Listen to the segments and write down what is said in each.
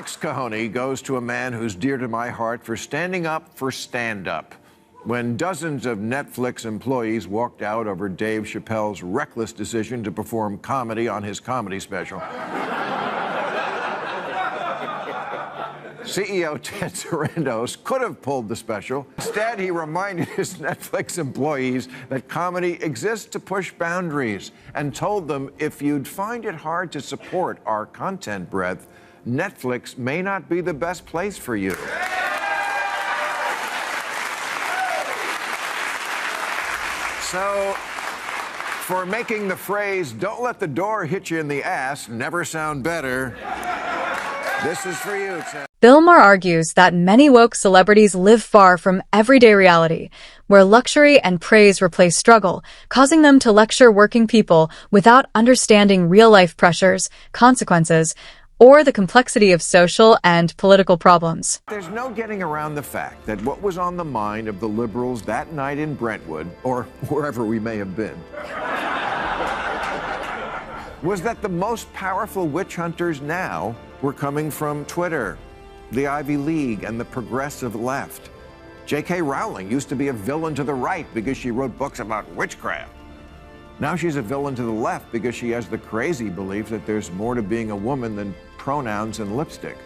Next Cojones goes to a man who's dear to my heart for standing up for stand-up. When dozens of Netflix employees walked out over Dave Chappelle's reckless decision to perform comedy on his comedy special, CEO Ted Sarandos could have pulled the special. Instead, he reminded his Netflix employees that comedy exists to push boundaries and told them if you'd find it hard to support our content breadth, Netflix may not be the best place for you. So, for making the phrase, "Don't let the door hit you in the ass," never sound better, this is for you, Ted. Bill Maher argues that many woke celebrities live far from everyday reality, where luxury and praise replace struggle, causing them to lecture working people without understanding real-life pressures, consequences, or the complexity of social and political problems. There's no getting around the fact that what was on the mind of the liberals that night in Brentwood, or wherever we may have been, was that the most powerful witch hunters now were coming from Twitter, the Ivy League, and the progressive left. J.K. Rowling used to be a villain to the right because she wrote books about witchcraft. Now she's a villain to the left because she has the crazy belief that there's more to being a woman than pronouns and lipstick.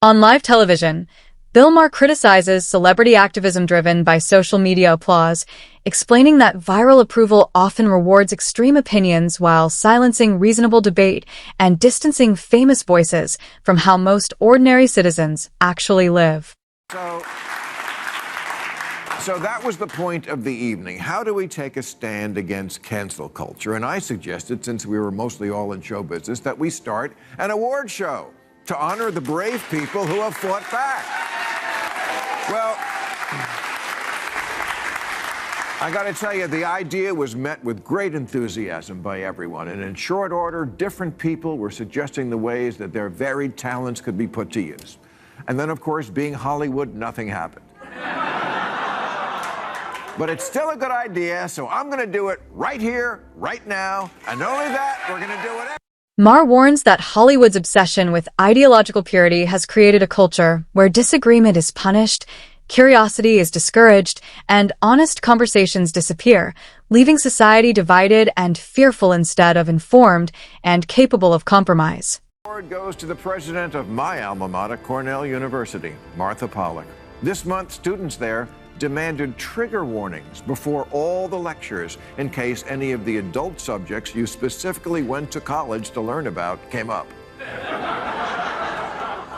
On live television, Bill Maher criticizes celebrity activism driven by social media applause, explaining that viral approval often rewards extreme opinions while silencing reasonable debate and distancing famous voices from how most ordinary citizens actually live. So that was the point of the evening. How do we take a stand against cancel culture? And I suggested, since we were mostly all in show business, that we start an award show to honor the brave people who have fought back. Well, I got to tell you, the idea was met with great enthusiasm by everyone. And in short order, different people were suggesting the ways that their varied talents could be put to use. And then, of course, being Hollywood, nothing happened. But it's still a good idea, so I'm going to do it right here, right now. And not only that, we're going to do it. Maher warns that Hollywood's obsession with ideological purity has created a culture where disagreement is punished, curiosity is discouraged, and honest conversations disappear, leaving society divided and fearful instead of informed and capable of compromise. The award goes to the president of my alma mater, Cornell University, Martha Pollack. This month, students there demanded trigger warnings before all the lectures in case any of the adult subjects you specifically went to college to learn about came up.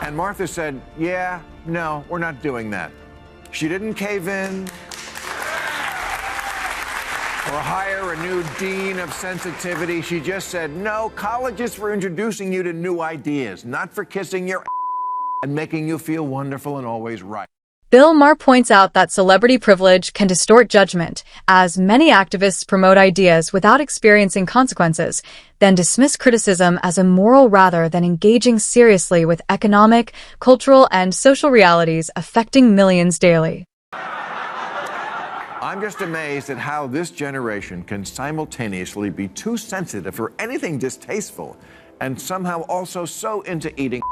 And Martha said, "Yeah, no, we're not doing that." She didn't cave in or hire a new dean of sensitivity. She just said, "No, college is for introducing you to new ideas, not for kissing your and making you feel wonderful and always right." Bill Maher points out that celebrity privilege can distort judgment, as many activists promote ideas without experiencing consequences, then dismiss criticism as immoral rather than engaging seriously with economic, cultural, and social realities affecting millions daily. I'm just amazed at how this generation can simultaneously be too sensitive for anything distasteful and somehow also so into eating.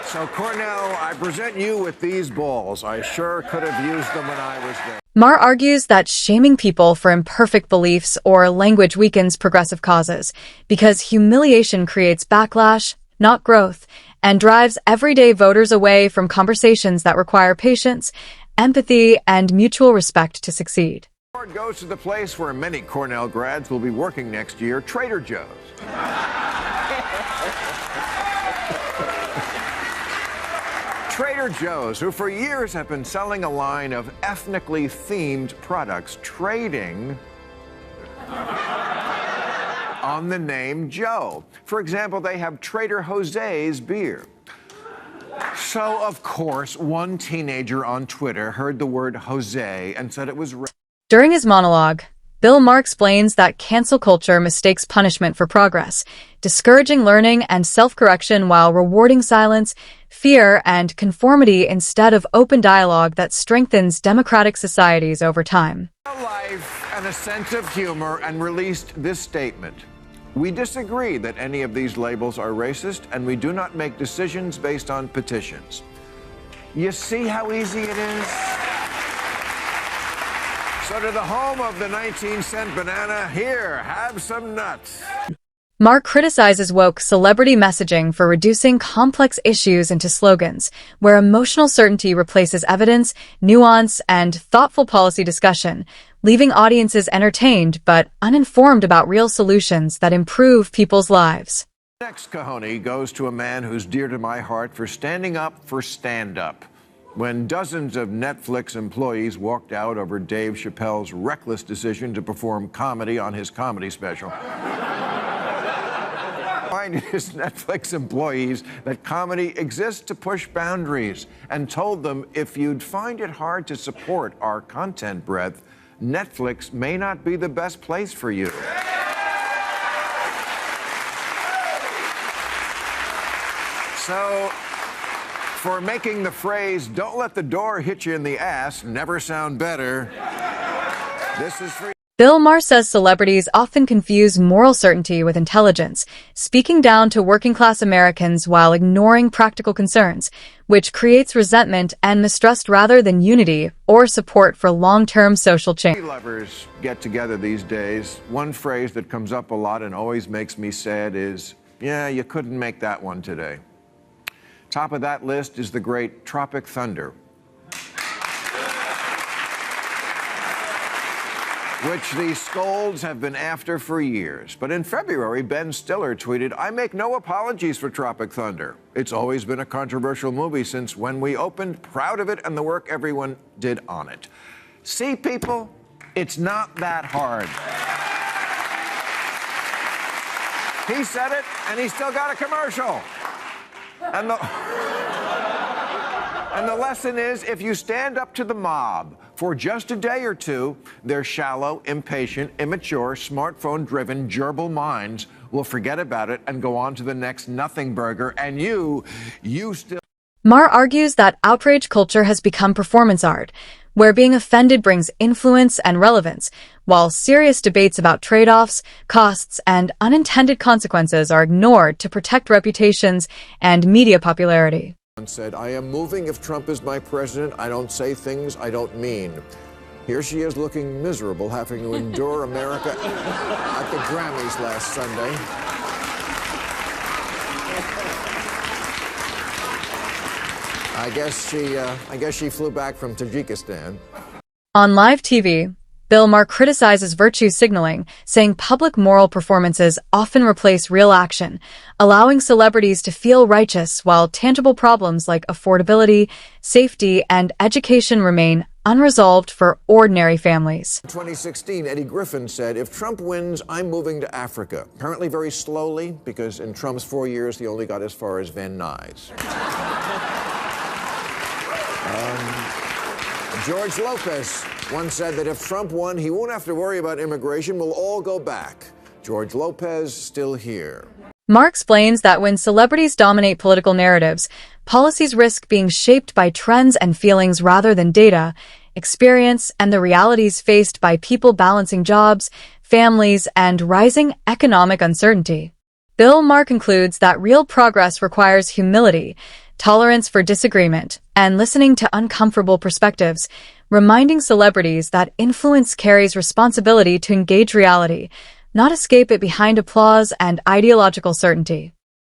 So, Cornell, I present you with these balls. I sure could have used them when I was there. Maher argues that shaming people for imperfect beliefs or language weakens progressive causes, because humiliation creates backlash, not growth, and drives everyday voters away from conversations that require patience, empathy, and mutual respect to succeed. The award goes to the place where many Cornell grads will be working next year, Trader Joe's. Trader Joe's, who for years have been selling a line of ethnically themed products, trading on the name Joe. For example, they have Trader Jose's beer. So, of course, one teenager on Twitter heard the word Jose and said it was During his monologue, Bill Maher explains that cancel culture mistakes punishment for progress, discouraging learning and self-correction while rewarding silence, fear, and conformity instead of open dialogue that strengthens democratic societies over time. Life and a sense of humor, and released this statement. We disagree that any of these labels are racist, and we do not make decisions based on petitions. You see how easy it is? So to the home of the 19-cent banana, here, have some nuts. Maher criticizes woke celebrity messaging for reducing complex issues into slogans, where emotional certainty replaces evidence, nuance, and thoughtful policy discussion, leaving audiences entertained but uninformed about real solutions that improve people's lives. Next cojones goes to a man who's dear to my heart for standing up for stand-up. When dozens of Netflix employees walked out over Dave Chappelle's reckless decision to perform comedy on his comedy special. Reminded his Netflix employees that comedy exists to push boundaries and told them if you'd find it hard to support our content breadth, Netflix may not be the best place for you. So, for making the phrase, "Don't let the door hit you in the ass," never sound better, this is for you. Bill Maher says celebrities often confuse moral certainty with intelligence, speaking down to working-class Americans while ignoring practical concerns, which creates resentment and mistrust rather than unity or support for long-term social change. Lovers get together these days. One phrase that comes up a lot and always makes me sad is, "Yeah, you couldn't make that one today." Top of that list is the great Tropic Thunder, which the scolds have been after for years. But in February, Ben Stiller tweeted, "I make no apologies for Tropic Thunder. It's always been a controversial movie since when we opened, proud of it and the work everyone did on it." See, people, it's not that hard. He said it, and he still got a commercial. And the lesson is, if you stand up to the mob for just a day or two, their shallow, impatient, immature, smartphone-driven, gerbil minds will forget about it and go on to the next nothing burger, and you still... Maher argues that outrage culture has become performance art, where being offended brings influence and relevance, while serious debates about trade-offs, costs, and unintended consequences are ignored to protect reputations and media popularity. Said, "I am moving if Trump is my president. I don't say things I don't mean." Here she is looking miserable, having to endure America at the Grammys last Sunday. I guess she flew back from Tajikistan. On live TV, Bill Maher criticizes virtue signaling, saying public moral performances often replace real action, allowing celebrities to feel righteous while tangible problems like affordability, safety, and education remain unresolved for ordinary families. In 2016, Eddie Griffin said, "If Trump wins, I'm moving to Africa." Apparently very slowly, because in Trump's 4 years, he only got as far as Van Nuys. George Lopez once said that if Trump won, he won't have to worry about immigration. We'll all go back. George Lopez still here. Maher explains that when celebrities dominate political narratives, policies risk being shaped by trends and feelings rather than data, experience, and the realities faced by people balancing jobs, families, and rising economic uncertainty. Bill Maher concludes that real progress requires humility, tolerance for disagreement, and listening to uncomfortable perspectives, reminding celebrities that influence carries responsibility to engage reality, not escape it behind applause and ideological certainty.